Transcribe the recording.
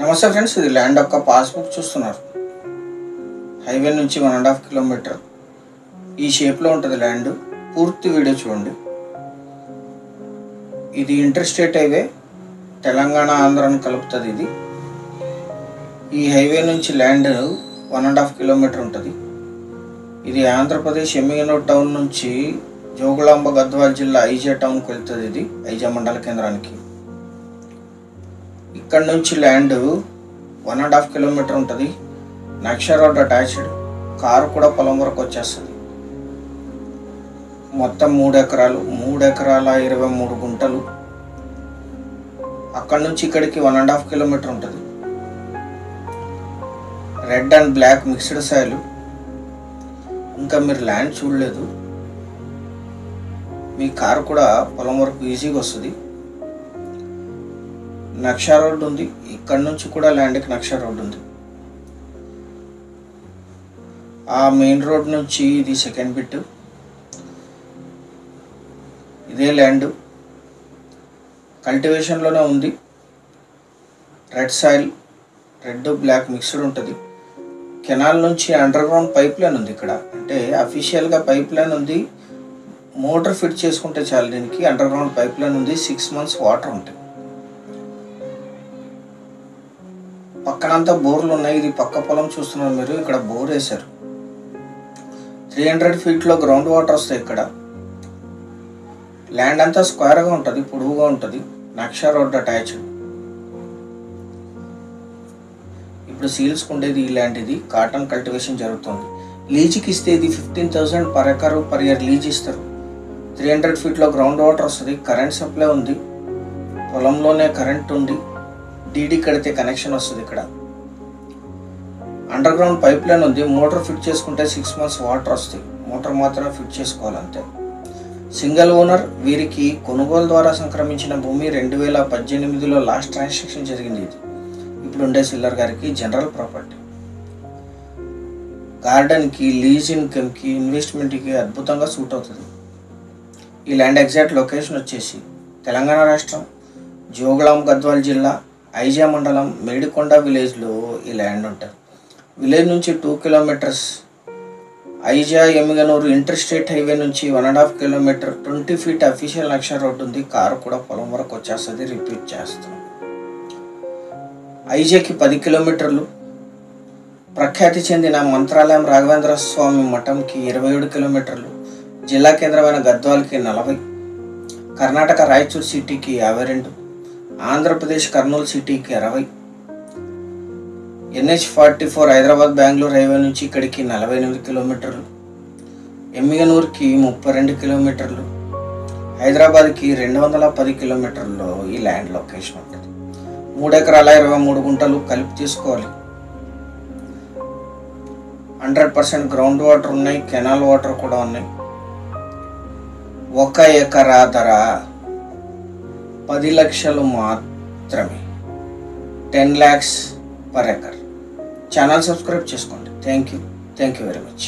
నమస్తే ఫ్రెండ్స్, ఇది ల్యాండ్ యొక్క పాస్బుక్ చూస్తున్నారు. హైవే నుంచి 1.5 కిలోమీటర్ ఈ షేప్లో ఉంటుంది ల్యాండ్. పూర్తి వీడియో చూడండి. ఇది ఇంటర్ స్టేట్ హైవే, తెలంగాణ ఆంధ్రాను కలుపుతుంది. ఈ హైవే నుంచి ల్యాండ్ 1.5 కిలోమీటర్ ఉంటుంది. ఇది ఆంధ్రప్రదేశ్ ఎమ్మిగనూరు టౌన్ నుంచి జోగులాంబ గద్వాల జిల్లా ఐజా టౌన్కి వెళ్తుంది. ఇది ఐజా మండల కేంద్రానికి. ఇక్కడ నుంచి ల్యాండ్ 1.5 కిలోమీటర్ ఉంటుంది. నక్ష రోడ్ అటాచ్డ్, కారు కూడా పొలం వరకు వచ్చేస్తుంది. మొత్తం 3 ఎకరాలు, 3 ఎకరాల 23 గుంటలు. అక్కడ నుంచి ఇక్కడికి 1.5 కిలోమీటర్ ఉంటుంది. Red and black mixed soil. ఇంకా మీరు ల్యాండ్ చూడలేదు, మీ కారు కూడా పొలం వరకు ఈజీగా వస్తుంది. నక్ష రోడ్ ఉంది, ఇక్కడ నుంచి కూడా ల్యాండ్కి నక్ష రోడ్ ఉంది. ఆ మెయిన్ రోడ్ నుంచి ఇది సెకండ్ బిట్. ఇదే ల్యాండ్ కల్టివేషన్లోనే ఉంది. Red soil, red black mixed ఉంటుంది. కెనాల్ నుంచి అండర్ గ్రౌండ్ పైప్ లైన్ ఉంది. ఇక్కడ అంటే అఫీషియల్గా పైప్ లైన్ ఉంది, మోటార్ ఫిట్ చేసుకుంటే చాలు. దీనికి అండర్ గ్రౌండ్ పైప్ లైన్ ఉంది. 6 months వాటర్ ఉంటాయి. పక్కనంతా బోర్లు ఉన్నాయి. ఇది పక్క పొలం చూస్తున్నారు మీరు. ఇక్కడ బోర్ వేశారు. 300 feet గ్రౌండ్ వాటర్ వస్తాయి. ఇక్కడ ల్యాండ్ అంతా స్క్వేర్గా ఉంటుంది, పొడవుగా ఉంటుంది. నక్ష రోడ్ అటాచ్డ్. ఇప్పుడు సీల్స్ ఉండేది ఈ ల్యాండ్. ఇది కాటన్ కల్టివేషన్ జరుగుతుంది. లీజ్కి ఇస్తే ఇది 15,000 per acre per year lease ఇస్తారు. 300 feet గ్రౌండ్ వాటర్ వస్తుంది. కరెంట్ సప్లై ఉంది, పొలంలోనే కరెంట్ ఉంది. డీడీ కడితే కనెక్షన్ వస్తుంది. ఇక్కడ అండర్ గ్రౌండ్ పైప్ లైన్ ఉంది. మోటార్ ఫిట్ చేసుకుంటే 6 months వాటర్ వస్తాయి. మోటార్ మాత్రమే ఫిట్ చేసుకోవాలంతే. Single owner. వీరికి కొనుగోలు ద్వారా సంక్రమించిన భూమి 2018లో లాస్ట్ ట్రాన్సాక్షన్ జరిగింది. ఇది ఇప్పుడు ఉండే సిల్లర్ గారికి జనరల్ ప్రాపర్టీ. గార్డెన్కి, లీజ్ ఇన్కమ్కి, ఇన్వెస్ట్మెంట్కి అద్భుతంగా సూట్ అవుతుంది. ఈ ల్యాండ్ ఎగ్జాక్ట్ లొకేషన్ వచ్చేసి తెలంగాణ రాష్ట్రం జోగులాంబ గద్వాల జిల్లా ఐజా మండలం మేడికొండ విలేజ్లో ఈ ల్యాండ్ ఉంటుంది. విలేజ్ నుంచి 2 kilometers Aiza Emmiganur interstate highway నుంచి 1.5 kilometer 20 feet అఫీషియల్ నక్ష రోడ్ ఉంది. కారు కూడా పొలం వరకు వచ్చేస్తుంది. రిపీట్ చేస్తాం. ఐజాకి 10 kilometers. ప్రఖ్యాతి చెందిన మంత్రాలయం రాఘవేంద్ర స్వామి మఠంకి 27 kilometers. జిల్లా కేంద్రమైన గద్వాల్కి 40. కర్ణాటక రాయచూర్ సిటీకి 52. ఆంధ్రప్రదేశ్ కర్నూలు సిటీకి 60. NH44 హైదరాబాద్ బెంగళూరు హైవే నుంచి ఇక్కడికి 48 kilometers. ఎమ్మిగనూరుకి 32 kilometers. హైదరాబాద్కి 210 kilometers ఈ ల్యాండ్ లొకేషన్ ఉంటుంది. 3 ఎకరాల 23 గుంటలు కలిపి తీసుకోవాలి. 100% గ్రౌండ్ వాటర్ ఉన్నాయి, కెనాల్ వాటర్ కూడా ఉన్నాయి. 1 ఎకరా ధర 10 లక్షలు మాత్రమే. 10 lakhs per acre. Channel subscribe చేసుకోండి. Thank you very much.